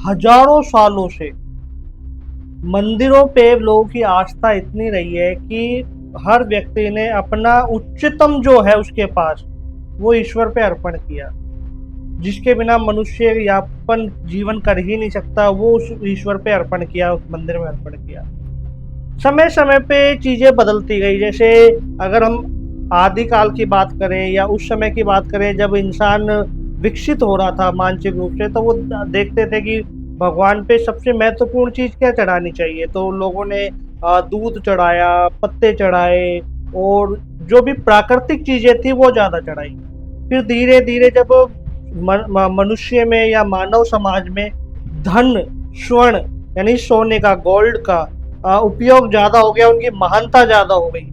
हजारों सालों से मंदिरों पे लोगों की आस्था इतनी रही है कि हर व्यक्ति ने अपना उच्चतम जो है उसके पास वो ईश्वर पे अर्पण किया। जिसके बिना मनुष्य यापन जीवन कर ही नहीं सकता, वो उस ईश्वर पे अर्पण किया, उस मंदिर में अर्पण किया। समय समय पे चीजें बदलती गई। जैसे अगर हम आदिकाल की बात करें या उस समय की बात करें जब इंसान विकसित हो रहा था मानसिक रूप से, तो वो देखते थे कि भगवान पे सबसे महत्वपूर्ण चीज क्या चढ़ानी चाहिए। तो लोगों ने दूध चढ़ाया, पत्ते चढ़ाए, और जो भी प्राकृतिक चीजें थी वो ज्यादा चढ़ाई। फिर धीरे धीरे जब मनुष्य में या मानव समाज में धन, स्वर्ण यानी सोने का, गोल्ड का उपयोग ज्यादा हो गया, उनकी महानता ज्यादा हो गई,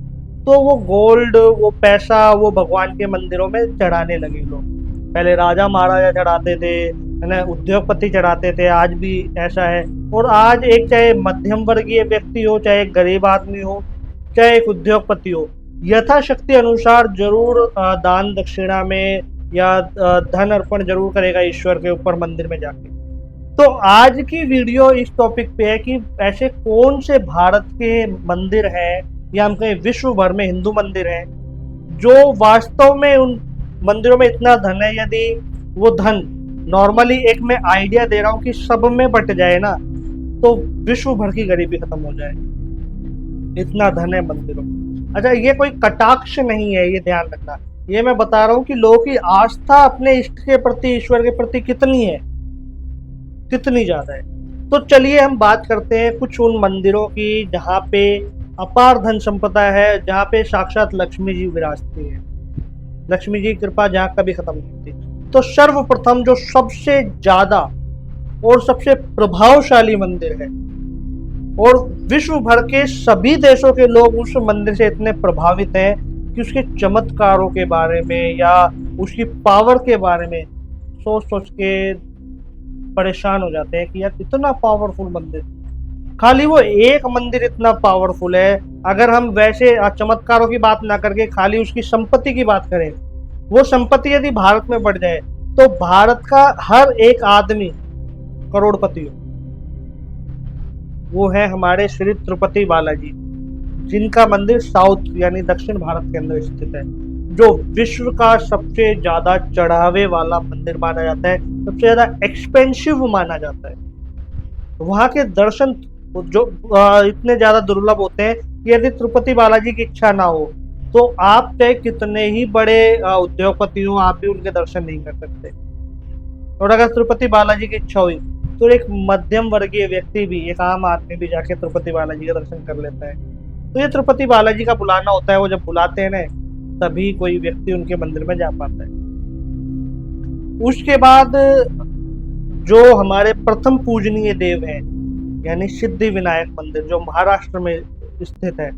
तो वो गोल्ड, वो पैसा, वो भगवान के मंदिरों में चढ़ाने लगे लोग। पहले राजा महाराजा चढ़ाते थे, है ना, उद्योगपति चढ़ाते थे, आज भी ऐसा है। और आज एक चाहे मध्यम वर्गीय व्यक्ति हो, चाहे एक गरीब आदमी हो, चाहे एक उद्योगपति हो, यथाशक्ति अनुसार जरूर दान दक्षिणा में या धन अर्पण जरूर करेगा ईश्वर के ऊपर मंदिर में जाके। तो आज की वीडियो इस टॉपिक पे है कि ऐसे कौन से भारत के मंदिर हैं या हम कहें विश्व भर में हिंदू मंदिर हैं जो वास्तव में उन मंदिरों में इतना धन है, यदि वो धन नॉर्मली, एक मैं आइडिया दे रहा हूँ कि सब में बट जाए ना तो विश्व भर की गरीबी खत्म हो जाए, इतना धन है मंदिरों में। अच्छा, ये कोई कटाक्ष नहीं है, ये ध्यान रखना। ये मैं बता रहा हूँ कि लोगों की आस्था अपने इष्ट के प्रति, ईश्वर के प्रति कितनी है, कितनी ज्यादा है। तो चलिए हम बात करते हैं कुछ उन मंदिरों की जहाँ पे अपार धन संपदा है, जहाँ पे साक्षात लक्ष्मी जी विराजती है। लक्ष्मी जी की कृपा जहाँ कभी खत्म नहीं होती। तो सर्वप्रथम जो सबसे ज्यादा और सबसे प्रभावशाली मंदिर है, और विश्व भर के सभी देशों के लोग उस मंदिर से इतने प्रभावित हैं कि उसके चमत्कारों के बारे में या उसकी पावर के बारे में सोच सोच के परेशान हो जाते हैं कि यार इतना पावरफुल मंदिर। खाली वो एक मंदिर इतना पावरफुल है, अगर हम वैसे चमत्कारों की बात ना करके खाली उसकी संपत्ति की बात करें, वो संपत्ति यदि भारत में बढ़ जाए तो भारत का हर एक आदमी करोड़पति हो। वो है हमारे श्री तिरुपति बालाजी, जिनका मंदिर साउथ यानी दक्षिण भारत के अंदर स्थित है, जो विश्व का सबसे ज्यादा चढ़ावे वाला मंदिर माना जाता है, सबसे ज्यादा एक्सपेंसिव माना जाता है। वहां के दर्शन जो इतने ज्यादा दुर्लभ होते हैं कि यदि तिरुपति बालाजी की इच्छा ना हो तो आप चाहे कितने ही बड़े उद्योगपति हो, आप भी उनके दर्शन नहीं कर सकते। और अगर तिरुपति बालाजी की इच्छा हुई तो एक मध्यम वर्गीय व्यक्ति भी, एक आम आदमी भी जाके तिरुपति बालाजी का दर्शन कर लेता है। तो ये तिरुपति बालाजी का बुलाना होता है, वो जब बुलाते हैं ना तभी कोई व्यक्ति उनके मंदिर में जा पाता है। उसके बाद जो हमारे प्रथम पूजनीय देव हैं यानी सिद्धि विनायक मंदिर, जो महाराष्ट्र में स्थित है,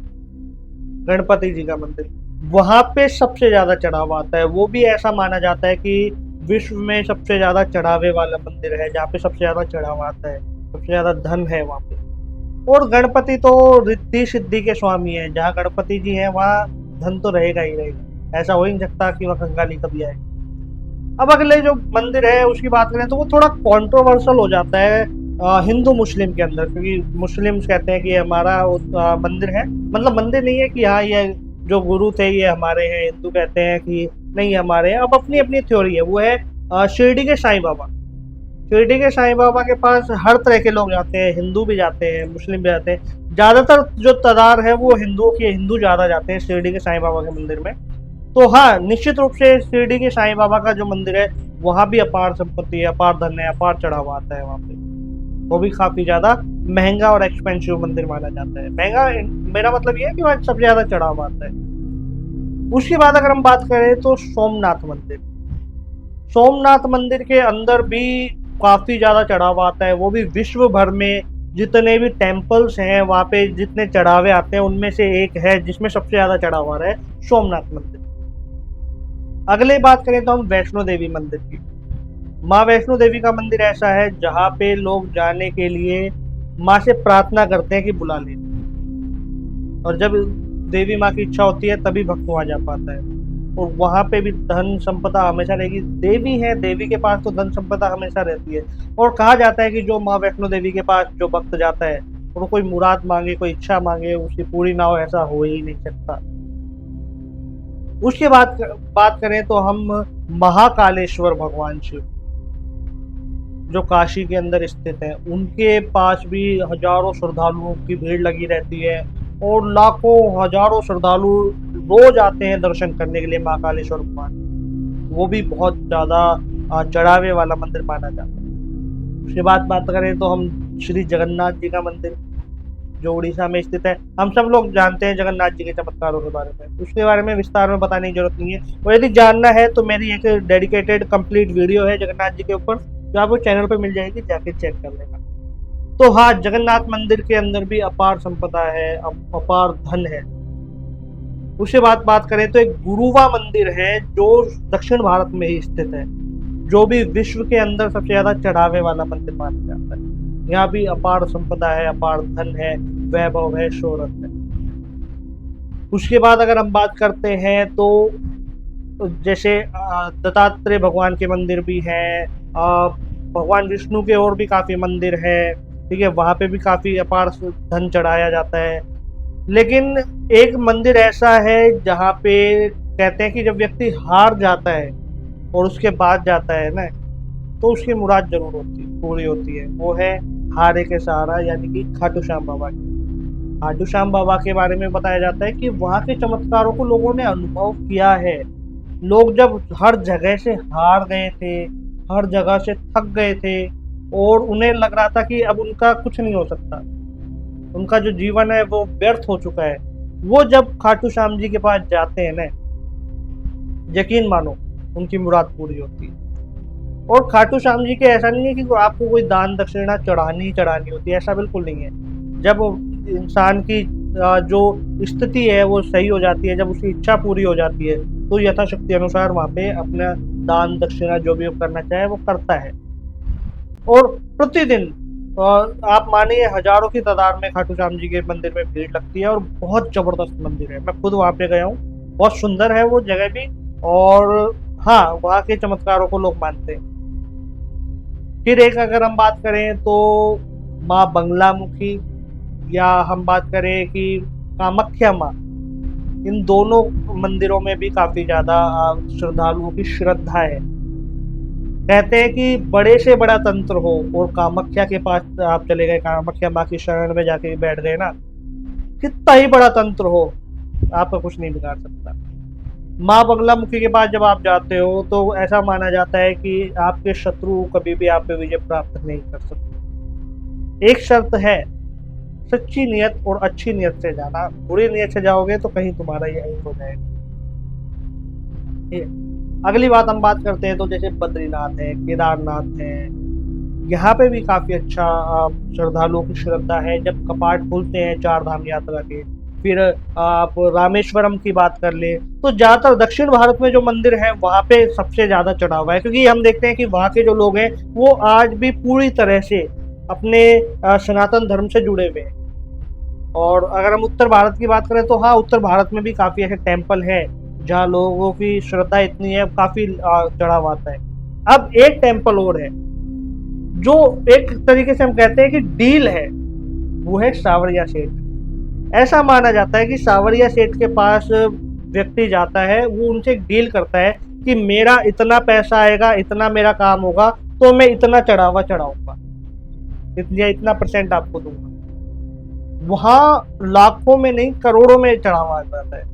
गणपति जी का मंदिर, वहां पे सबसे ज्यादा चढ़ावा आता है। वो भी ऐसा माना जाता है कि विश्व में सबसे ज्यादा चढ़ावे वाला मंदिर है, जहाँ पे सबसे ज्यादा चढ़ावा आता है, सबसे ज्यादा धन है वहां पे। और गणपति तो रिद्धि सिद्धि के स्वामी है, जहाँ गणपति जी हैं वहाँ धन तो रहेगा ही रहेगा, ऐसा हो ही नहीं सकता कि वहाँ कंगाली कभी आए। अब अगले जो मंदिर है उसकी बात करें तो वो थोड़ा कंट्रोवर्शियल हो जाता है हिंदू मुस्लिम के अंदर, क्योंकि मुस्लिम्स कहते हैं कि ये हमारा मंदिर है, मतलब मंदिर नहीं है कि हाँ ये जो गुरु थे ये हमारे हैं। हिंदू कहते हैं कि नहीं हमारे हैं। अब अपनी अपनी थ्योरी है, वो है शिरडी के साईं बाबा। शिरडी के साईं बाबा के पास हर तरह के लोग जाते हैं, हिंदू भी जाते हैं, मुस्लिम भी जाते हैं। ज्यादातर जो तादाद है वो हिंदुओं की, हिंदू ज्यादा जाते हैं शिरडी के साईं बाबा के मंदिर में। तो हाँ, निश्चित रूप से शिरडी के साईं बाबा का जो मंदिर है वहाँ भी अपार संपत्ति है, अपार धन है, अपार चढ़ावा आता है वहाँ पे। वो भी काफी ज्यादा महंगा और एक्सपेंसिव मंदिर माना जाता है। महंगा मेरा मतलब ये है कि वहाँ सबसे ज्यादा चढ़ावा आता है। उसके बाद अगर हम बात करें तो सोमनाथ मंदिर, सोमनाथ मंदिर के अंदर भी काफी ज्यादा चढ़ावा आता है। वो भी विश्व भर में जितने भी टेम्पल्स हैं वहाँ पे जितने चढ़ावे आते हैं उनमें से एक है जिसमें सबसे ज्यादा चढ़ावा है, सोमनाथ मंदिर। अगले बात करें तो हम वैष्णो देवी मंदिर की। माँ वैष्णो देवी का मंदिर ऐसा है जहाँ पे लोग जाने के लिए माँ से प्रार्थना करते हैं कि बुला ले, और जब देवी माँ की इच्छा होती है तभी भक्त वहाँ जा पाता है। और वहां पे भी धन संपदा हमेशा रहेगी। देवी है, देवी के पास तो धन संपदा हमेशा रहती है। और कहा जाता है कि जो माँ वैष्णो देवी के पास जो भक्त जाता है और कोई मुराद मांगे, कोई इच्छा मांगे, उसकी पूरी ना हो, ऐसा हो ही नहीं सकता। उसके बाद बात करें तो हम महाकालेश्वर भगवान शिव, जो काशी के अंदर स्थित है, उनके पास भी हजारों श्रद्धालुओं की भीड़ लगी रहती है और लाखों हजारों श्रद्धालु रोज आते हैं दर्शन करने के लिए महाकालेश्वर भगवान। वो भी बहुत ज्यादा चढ़ावे वाला मंदिर माना जाता है। उसके बाद बात करें तो हम श्री जगन्नाथ जी का मंदिर, जो उड़ीसा में स्थित है। हम सब लोग जानते हैं जगन्नाथ जी के चमत्कारों के बारे में, उसके बारे में विस्तार में बताने की जरूरत नहीं है। और यदि जानना है तो मेरी एक डेडिकेटेड कंप्लीट वीडियो है जगन्नाथ जी के ऊपर, जो आपको चैनल पर मिल जाएगी, जाके चेक कर लेना। तो हाँ, जगन्नाथ मंदिर के अंदर भी अपार संपदा है, अपार धन है। उसके बाद बात करें तो एक गुरुवा मंदिर है, जो दक्षिण भारत में ही स्थित है, जो भी विश्व के अंदर सबसे ज्यादा चढ़ावे वाला मंदिर माना जाता है। यहाँ भी अपार संपदा है, अपार धन है, वैभव है, शोहरत है। उसके बाद अगर हम बात करते हैं तो जैसे दत्तात्रेय भगवान के मंदिर भी हैं, भगवान विष्णु के और भी काफी मंदिर है, ठीक है, वहां पे भी काफी अपार धन चढ़ाया जाता है। लेकिन एक मंदिर ऐसा है जहाँ पे कहते हैं कि जब व्यक्ति हार जाता है और उसके बाद जाता है ना, तो उसकी मुराद जरूर पूरी होती है। वो है हारे के सहारा, यानी कि खाटू श्याम बाबा की। खाटू श्याम बाबा के बारे में बताया जाता है कि वहाँ के चमत्कारों को लोगों ने अनुभव किया है। लोग जब हर जगह से हार गए थे, हर जगह से थक गए थे और उन्हें लग रहा था कि अब उनका कुछ नहीं हो सकता, उनका जो जीवन है वो व्यर्थ हो चुका है, वो जब खाटू श्याम जी के पास जाते हैं ना, यकीन मानो उनकी मुराद पूरी होती है। और खाटू श्याम जी के ऐसा नहीं है कि आपको कोई दान दक्षिणा चढ़ानी होती है, ऐसा बिल्कुल नहीं है। जब इंसान की जो स्थिति है वो सही हो जाती है, जब उसकी इच्छा पूरी हो जाती है, तो यथाशक्ति अनुसार वहाँ पे अपना दान दक्षिणा जो भी वो करना चाहे वो करता है। और प्रतिदिन आप मानिए हजारों की तादाद में खाटू श्याम जी के मंदिर में भीड़ लगती है और बहुत जबरदस्त मंदिर है। मैं खुद वहाँ पे गया हूँ, बहुत सुंदर है वो जगह भी। और हाँ, वहाँ के चमत्कारों को लोग मानते हैं। फिर एक अगर हम बात करें तो माँ बंगलामुखी, या हम बात करें कि कामाख्या माँ, इन दोनों मंदिरों में भी काफी ज्यादा श्रद्धालुओं की श्रद्धा है। कहते हैं कि बड़े से बड़ा तंत्र हो और कामाख्या के पास आप चले गए, कामाख्या माँ की शरण में जाके बैठ गए ना, कितना ही बड़ा तंत्र हो, आपका कुछ नहीं बिगाड़ सकता। माँ बंगलामुखी के पास जब आप जाते हो तो ऐसा माना जाता है कि आपके शत्रु कभी भी आप पे विजय प्राप्त नहीं कर सकते। एक शर्त है, सच्ची नियत और अच्छी नियत से जाना। बुरी नियत से जाओगे तो कहीं तुम्हारा यही हो जाएगा। अगली बात हम बात करते हैं तो जैसे बद्रीनाथ है, केदारनाथ है, यहाँ पे भी काफी अच्छा श्रद्धालुओं की श्रद्धा है। जब कपाट खुलते हैं 4 धाम यात्रा के, फिर आप रामेश्वरम की बात कर ले, तो ज्यादातर दक्षिण भारत में जो मंदिर है वहाँ पे सबसे ज्यादा चढ़ावा है, क्योंकि हम देखते हैं कि वहाँ के जो लोग हैं वो आज भी पूरी तरह से अपने सनातन धर्म से जुड़े हुए हैं। और अगर हम उत्तर भारत की बात करें तो हाँ, उत्तर भारत में भी काफी ऐसे टेम्पल है जहाँ लोगों की श्रद्धा इतनी है, काफी चढ़ावा आता है। अब एक टेम्पल और है जो एक तरीके से हम कहते हैं कि डील है, वो है सावरिया सेठ। ऐसा माना जाता है कि सावरिया सेठ के पास व्यक्ति जाता है, वो उनसे एक डील करता है कि मेरा इतना पैसा आएगा, इतना मेरा काम होगा, तो मैं इतना चढ़ावा चढ़ाऊंगा, इतना % आपको दूंगा। वहां लाखों में नहीं, करोड़ों में चढ़ावा आ जाता है।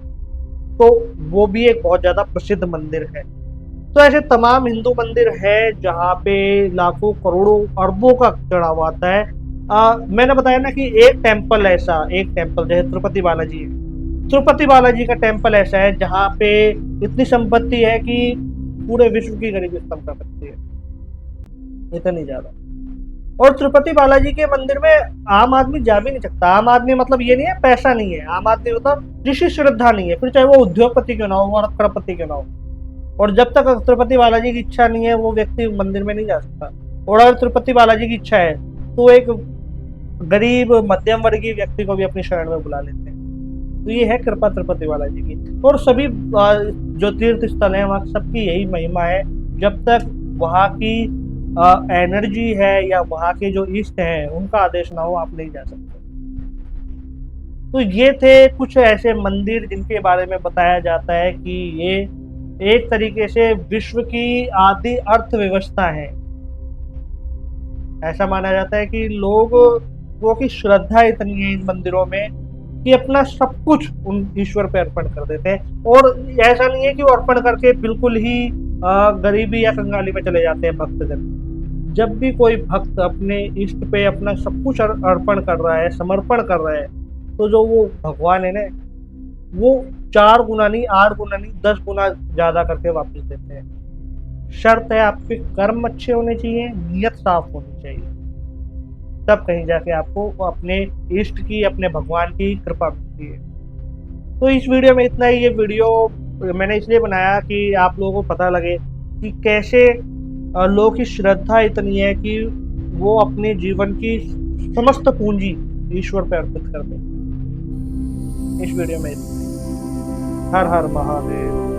तो वो भी एक बहुत ज्यादा प्रसिद्ध मंदिर है। तो ऐसे तमाम हिंदू मंदिर है जहाँ पे लाखों करोड़ों अरबों का चढ़ावा आता है। मैंने बताया ना कि एक टेम्पल जैसे तिरुपति बालाजी है, तिरुपति बालाजी का टेम्पल ऐसा है जहाँ पे इतनी संपत्ति है कि पूरे विश्व की गरीबी खत्म कर सकती है, इतनी ज्यादा। और तिरुपति बालाजी के मंदिर में आम आदमी जा भी नहीं सकता। आम आदमी मतलब ये नहीं है पैसा नहीं है, आम आदमी मतलब जिसकी श्रद्धा नहीं है, फिर चाहे वो उद्योगपति क्यों ना हो और करोड़पति क्यों ना हो। और जब तक तिरुपति बालाजी की इच्छा नहीं है वो व्यक्ति मंदिर में नहीं जा सकता। और अगर तिरुपति बालाजी की इच्छा है तो एक गरीब मध्यम वर्गीय व्यक्ति को भी अपनी शरण में बुला लेते हैं। तो ये है कृपा तिरुपति बालाजी की। और सभी जो तीर्थ स्थल हैं वहाँ सबकी यही महिमा है, जब तक वहाँ की एनर्जी है या वहाँ के जो इष्ट हैं उनका आदेश ना हो आप नहीं जा सकते। तो ये थे कुछ ऐसे मंदिर जिनके बारे में बताया जाता है कि ये एक तरीके से विश्व की आदि अर्थव्यवस्था है। ऐसा माना जाता है कि लोगों की श्रद्धा इतनी है इन मंदिरों में कि अपना सब कुछ उन ईश्वर पे अर्पण कर देते हैं। और ऐसा नहीं है कि वो अर्पण करके बिल्कुल ही गरीबी या कंगाली में चले जाते हैं भक्तजन। जब भी कोई भक्त अपने इष्ट पे अपना सब कुछ अर्पण कर रहा है, समर्पण कर रहा है, तो जो वो भगवान है ना, वो 4 गुना नहीं, 8 गुना नहीं, 10 गुना ज़्यादा करके वापस देते हैं। शर्त है आपके कर्म अच्छे होने चाहिए, नियत साफ होनी चाहिए, तब कहीं जाके आपको अपने इष्ट की, अपने भगवान की कृपा मिलती है। तो इस वीडियो में इतना ही। ये वीडियो मैंने इसलिए बनाया कि आप लोगों को पता लगे कि कैसे लोगों की श्रद्धा इतनी है कि वो अपने जीवन की समस्त पूंजी ईश्वर पे अर्पित कर दें। इस वीडियो में इतना ही। हर हर महादेव।